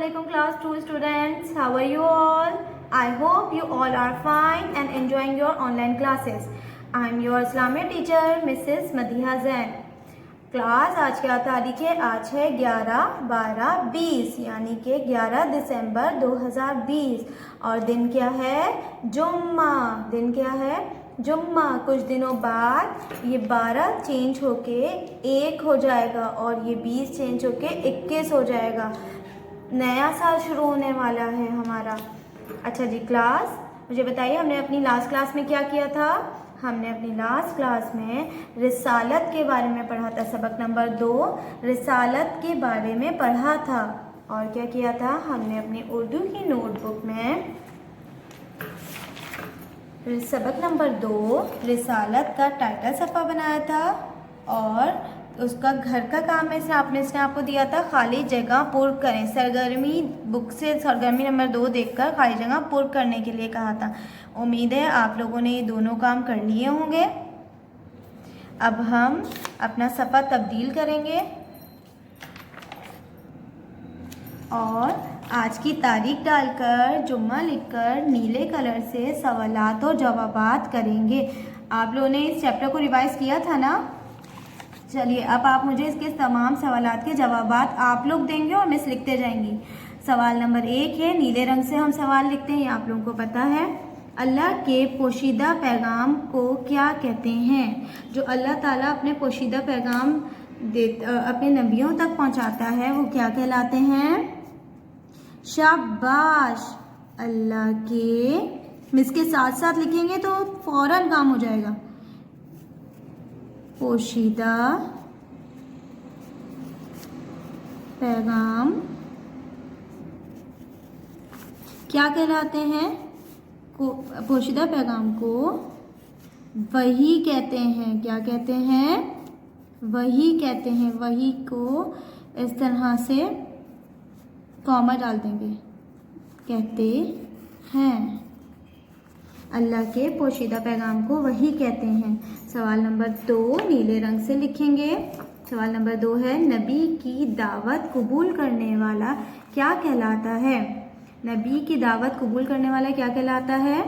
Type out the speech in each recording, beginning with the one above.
Assalamualaikum class 2 students. How are you all? I hope you all are fine and enjoying your online classes. I am your Islamic teacher Mrs. Madiha Zain. Class आज क्या तारीख है? आज है 11/12/20 यानी कि 11 दिसंबर 2020 और दिन क्या है? जुम्मा। दिन क्या है? जुम्मा। कुछ दिनों बाद ये 12 चेंज होके 1 हो जाएगा और ये 20 चेंज होके 21 हो जाएगा। नया साल शुरू होने वाला है हमारा। अच्छा जी क्लास, मुझे बताइए हमने अपनी लास्ट क्लास में क्या किया था? हमने अपनी लास्ट क्लास में रिसालत के बारे में पढ़ा था। सबक नंबर 2 रिसालत के बारे में पढ़ा था। और क्या किया था? हमने अपनी उर्दू की नोटबुक में सबक नंबर 2 रिसालत का टाइटल सफ़ा बनाया था और उसका घर का काम में से इसने आपको दिया था खाली जगह पुर करें। सरगर्मी बुक से सरगर्मी नंबर 2 देखकर खाली जगह पुर करने के लिए कहा था। उम्मीद है आप लोगों ने ये दोनों काम कर लिए होंगे। अब हम अपना सफ़ा तब्दील करेंगे और आज की तारीख डालकर जुम्मा लिखकर नीले कलर से सवालात और जवाबात करेंगे। आप लोगों ने इस चैप्टर को रिवाइज किया था ना? चलिए अब आप मुझे इसके तमाम सवालात के जवाबात आप लोग देंगे और मिस लिखते जाएंगी। सवाल नंबर 1 है, नीले रंग से हम सवाल लिखते हैं, ये आप लोगों को पता है। अल्लाह के पोशीदा पैगाम को क्या कहते हैं? जो अल्लाह ताला अपने पोशीदा पैगाम अपने नबियों तक पहुंचाता है वो क्या कहलाते हैं? शाबाश। अल्लाह के मिस के साथ साथ लिखेंगे तो फौरन काम हो जाएगा। पोशीदा पैगाम क्या कहलाते हैं? पोशीदा पैगाम को वही कहते हैं। क्या कहते हैं? वही कहते हैं। वही को इस तरह से कॉमा डाल देंगे, कहते हैं। अल्लाह के पोशीदा पैगाम को वही कहते हैं। सवाल नंबर 2 नीले रंग से लिखेंगे। सवाल नंबर 2 है, नबी की दावत कबूल करने वाला क्या कहलाता है? नबी की दावत कबूल करने वाला क्या कहलाता है?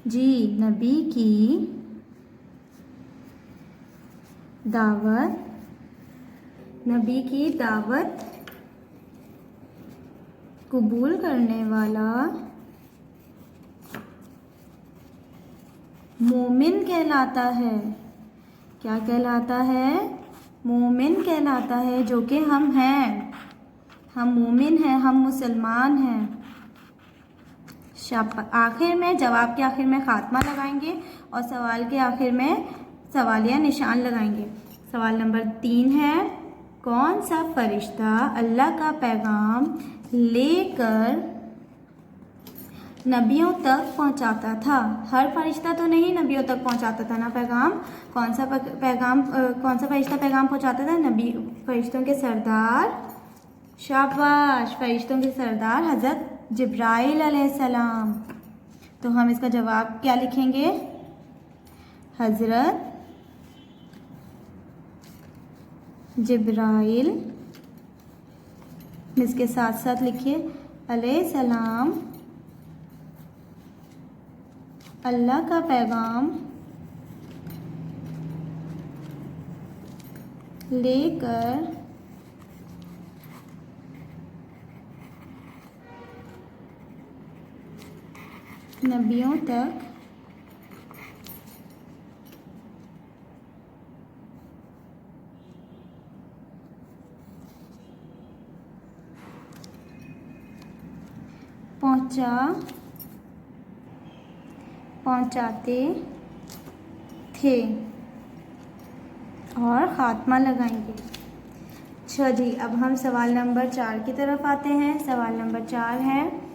जी, नबी की दावत कबूल करने वाला मोमिन कहलाता है। क्या कहलाता है? मोमिन कहलाता है, जो कि हम हैं। हम मोमिन हैं, हम मुसलमान हैं। आखिर में जवाब के आखिर में खात्मा लगाएंगे और सवाल के आखिर में सवालिया निशान लगाएंगे। सवाल नंबर 3 है, कौन सा फरिश्ता अल्लाह का पैगाम लेकर नबियों तक पहुंचाता था? हर फरिश्ता तो नहीं नबियों तक पहुंचाता था ना पैगाम। कौन सा फरिश्ता पैगाम पहुंचाता था? नबी फरिश्तों के सरदार। शाबाश, फरिश्तों के सरदार हज़रत जिब्राइल अलैहिस्सलाम। तो हम इसका जवाब क्या लिखेंगे? हज़रत जिब्राइल, इसके साथ साथ लिखिए अलैहिस्सलाम अल्लाह का पैगाम लेकर नबियों तक पहुंचाते थे और खात्मा लगाएंगे। अच्छा जी, अब हम सवाल नंबर 4 की तरफ आते हैं। सवाल नंबर 4 है,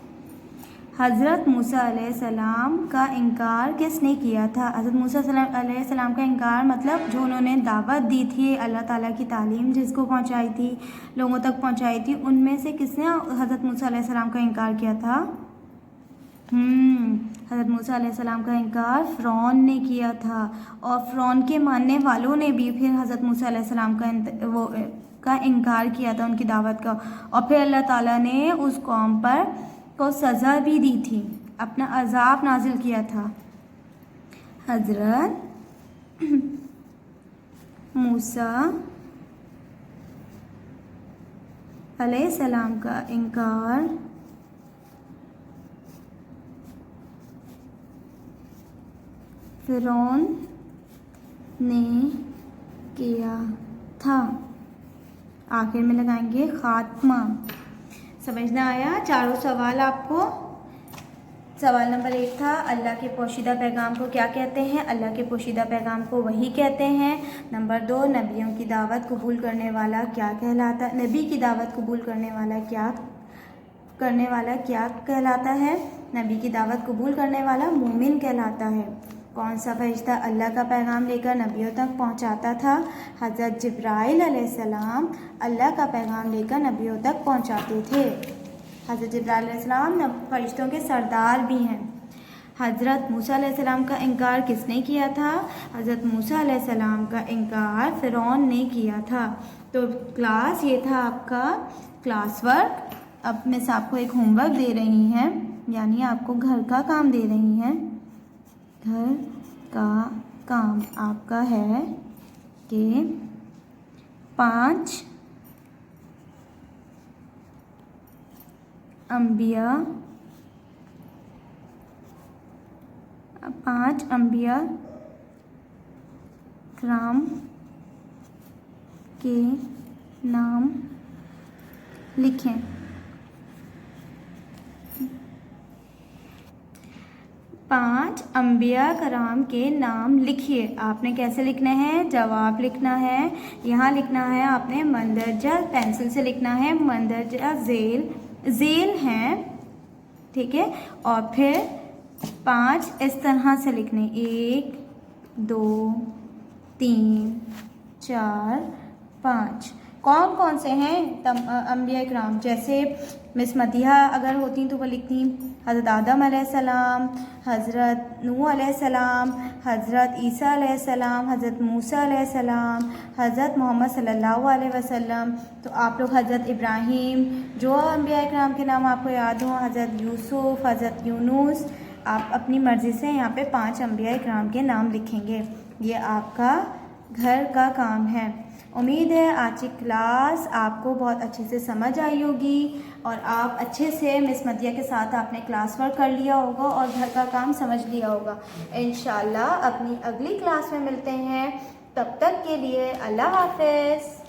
हज़रत मूसा अलैहिस्सलाम का इनकार किसने किया था? हज़रत मूसा अलैहिस्सलाम का इनकार मतलब जो उन्होंने दावत दी थी, अल्लाह ताला की तालीम जिसको पहुंचाई थी, लोगों तक पहुंचाई थी, उनमें से किसने हज़रत मूसा अलैहिस्सलाम का इनकार किया था? हज़रत मूसा अलैहिस्सलाम का इनकार फ़िरौन ने किया था और फ़िरौन के मानने वालों ने भी फिर हज़रत मूसा अलैहिस्सलाम का का इनकार किया था, उनकी दावत का, और फिर अल्लाह ताला ने उस कौम पर को सज़ा भी दी थी, अपना अज़ाब नाजिल किया था। हज़रत मूसा अलैहिस्सलाम का इनकार फ़िरौन ने किया था। आखिर में लगाएंगे खात्मा। समझना आया? चारों सवाल आपको। सवाल नंबर 1 था अल्लाह के पोशीदा पैगाम को क्या कहते हैं? अल्लाह के पोशीदा पैगाम को वही कहते हैं। नंबर 2, नबियों की दावत कबूल करने वाला क्या कहलाता है? नबी की दावत कबूल करने वाला क्या कहलाता है? नबी की दावत कबूल करने वाला मोमिन कहलाता है। कौन सा फरिश्ता अल्लाह का पैगाम लेकर नबियों तक पहुंचाता था? हज़रत जिब्राइल अलैहिस्सलाम अल्लाह का पैगाम लेकर नबियों तक पहुंचाते थे। हज़रत जिब्राइल अलैहिस्सलाम फरिश्तों के सरदार भी हैं। हज़रत मूसा अलैहिस्सलाम का इनकार किसने किया था? हज़रत मूसा अलैहिस्सलाम का इनकार फ़िरौन ने किया था। तो क्लास ये था आपका क्लास वर्क। अब मैं आपको एक होमवर्क दे रही हैं, यानी आपको घर का काम दे रही हैं। घर का काम आपका है कि 5 अंबिया किराम के नाम लिखें। 5 अंबिया कराम के नाम लिखिए। आपने कैसे लिखना है? जवाब लिखना है। यहाँ लिखना है आपने मंदरजा, पेंसिल से लिखना है मंदरजा जेल हैं, ठीक है। और फिर 5 इस तरह से लिखने, 1 2 3 4 5। कौन कौन से हैं अंबिया किराम? जैसे मिस मदीहा अगर होती तो वो लिखती हज़रत आदम अलैहिस्सलाम, हज़रत नूह अलैहिस्सलाम, हज़रत ईसा अलैहिस्सलाम, हज़रत मूसा अलैहिस्सलाम, हज़रत मोहम्मद सल्लल्लाहु अलैहि वसल्लम। तो आप लोग हज़रत इब्राहीम, जो अंबिया किराम के नाम आपको याद हो, हज़रत यूसुफ, हज़रत यूनुस, आप अपनी मर्ज़ी से यहाँ पे 5 अंबिया किराम के नाम लिखेंगे। ये आपका घर का काम है। उम्मीद है आज की क्लास आपको बहुत अच्छे से समझ आई होगी और आप अच्छे से मिस मदिया के साथ आपने क्लास वर्क कर लिया होगा और घर का काम समझ लिया होगा। इंशाल्लाह अपनी अगली क्लास में मिलते हैं। तब तक के लिए अल्लाह हाफ़िज़।